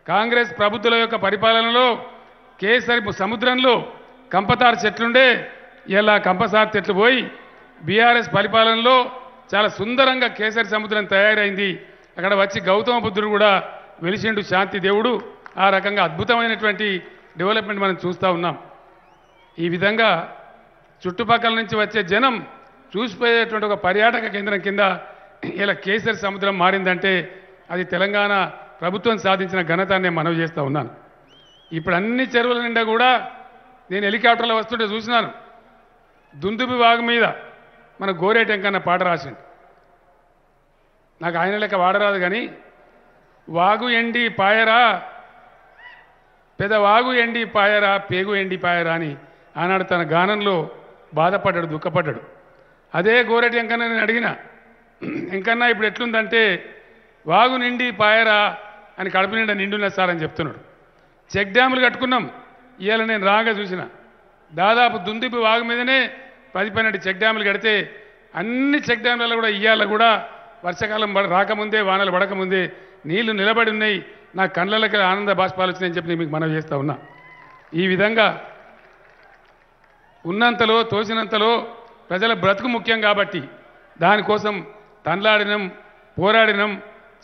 కాంగ్రెస్ ప్రభుత్వాల యొక్క పరిపాలనలో కేసరి సముద్రంలో కంపతారు చెట్లుండే ఇలా కంపసార్ చెట్లు పోయి బీఆర్ఎస్ పరిపాలనలో చాలా సుందరంగా కేసరి సముద్రం తయారైంది. అక్కడ వచ్చి గౌతమ బుద్ధుడు కూడా వెలిసిండు శాంతి దేవుడు. ఆ రకంగా అద్భుతమైనటువంటి డెవలప్మెంట్ మనం చూస్తూ ఉన్నాం. ఈ విధంగా చుట్టుపక్కల నుంచి వచ్చే జనం చూసిపోయేటువంటి ఒక పర్యాటక కేంద్రం కింద ఇలా కేసరి సముద్రం మారిందంటే అది తెలంగాణ ప్రభుత్వం సాధించిన ఘనత నేను మనవి చేస్తూ ఉన్నాను. ఇప్పుడు అన్ని చెరువుల నిండా కూడా నేను హెలికాప్టర్లో వస్తుంటే చూసినాను. దుందుబి వాగు మీద మన గోరేటి వెంకన్న పాట రాసిండు. నాకు ఆయన లెక్క వాడరాదు కానీ వాగు ఎండి పాయరా పెదవాగు ఎండి పాయరా పేగు ఎండి పాయరా అని ఆనాడు తన గానంలో బాధపడ్డాడు, దుఃఖపడ్డాడు. అదే గోరేటి వెంకన్న నేను అడిగిన, వెంకన్న ఇప్పుడు ఎట్లుందంటే వాగు నిండి పాయరా అని కడుపు నిండా నిండున్న సార్ అని చెప్తున్నాడు. చెక్ డ్యాములు కట్టుకున్నాం. ఇవాళ నేను రాగా చూసిన దాదాపు దుందుబి వాగు మీదనే 10-12 చెక్ డ్యాములు కడితే అన్ని చెక్ డ్యాములలో కూడా ఇవాళ కూడా వర్షాకాలం రాకముందే వానలు పడకముందే నీళ్లు నిలబడి ఉన్నాయి. నా కళ్ళకి ఆనంద బాష్పాలు వచ్చినాయని చెప్పి నేను మీకు మనవి చేస్తూ ఉన్నా. ఈ విధంగా ఉన్నంతలో తోసినంతలో ప్రజల బ్రతుకు ముఖ్యం కాబట్టి దానికోసం తన్లాడినం, పోరాడినం,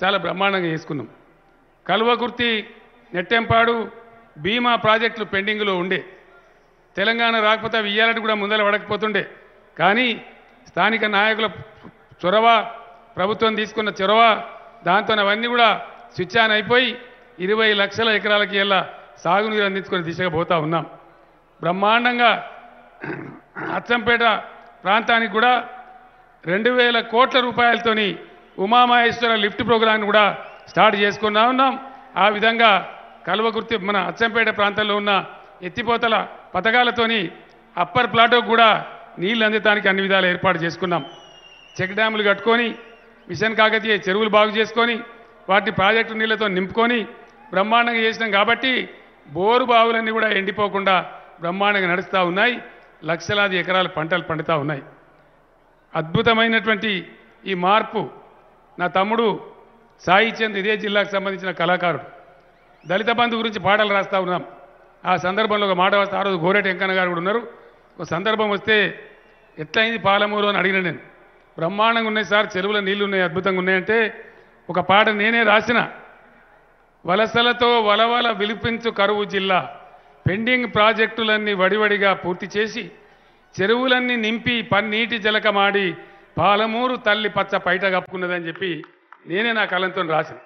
చాలా బ్రహ్మాండంగా చేసుకున్నాం. కల్వకుర్తి, నెట్టెంపాడు, భీమా ప్రాజెక్టులు పెండింగ్లో ఉండే. తెలంగాణ రాకపోతే అవి ఇయ్యాలంటే కూడా ముందర పడకపోతుండే. కానీ స్థానిక నాయకుల చొరవ, ప్రభుత్వం తీసుకున్న చొరవ, దాంతో అవన్నీ కూడా స్విచ్ ఆన్ అయిపోయి 20 లక్షల ఎకరాలకి ఇలా సాగునీరు అందించుకునే దిశగా పోతూ ఉన్నాం. బ్రహ్మాండంగా అచ్చంపేట ప్రాంతానికి కూడా 2000 కోట్ల రూపాయలతోని ఉమామహేశ్వర లిఫ్ట్ ప్రోగ్రాంను కూడా స్టార్ట్ చేసుకున్నా ఉన్నాం. ఆ విధంగా కల్వకుర్తి మన అచ్చంపేట ప్రాంతంలో ఉన్న ఎత్తిపోతల పథకాలతోని అప్పర్ ప్లాటోకు కూడా నీళ్లు అందటానికి అన్ని విధాలు ఏర్పాటు చేసుకున్నాం. చెక్ డ్యాములు కట్టుకొని మిషన్ కాకతీయ చెరువులు బాగు చేసుకొని వాటిని ప్రాజెక్టు నీళ్లతో నింపుకొని బ్రహ్మాండంగా చేసినాం. కాబట్టి బోరు బావులన్నీ కూడా ఎండిపోకుండా బ్రహ్మాండంగా నడుస్తూ ఉన్నాయి. లక్షలాది ఎకరాల పంటలు పండుతూ ఉన్నాయి. అద్భుతమైనటువంటి ఈ మార్పు నా తమ్ముడు సాయి చంద్ ఇదే జిల్లాకు సంబంధించిన కళాకారుడు. దళిత బంధు గురించి పాటలు రాస్తూ ఉన్నాం. ఆ సందర్భంలో ఒక మాట వస్తే ఆ రోజు గోరేటి వెంకన్న గారు కూడా ఉన్నారు. ఒక సందర్భం వస్తే ఎట్లయింది పాలమూరు అని అడిగిన నేను. బ్రహ్మాండంగా ఉన్నాయి సార్, చెరువుల నీళ్లు ఉన్నాయి, అద్భుతంగా ఉన్నాయంటే ఒక పాట నేనే రాసిన. వలసలతో వలవల విలిపించు కరువు జిల్లా, పెండింగ్ ప్రాజెక్టులన్నీ వడివడిగా పూర్తి చేసి చెరువులన్నీ నింపి పన్నీటి జలకమాడి పాలమూరు తల్లి పచ్చ పైట కప్పుకున్నదని చెప్పి నేనే నా కలంతో రాసిన.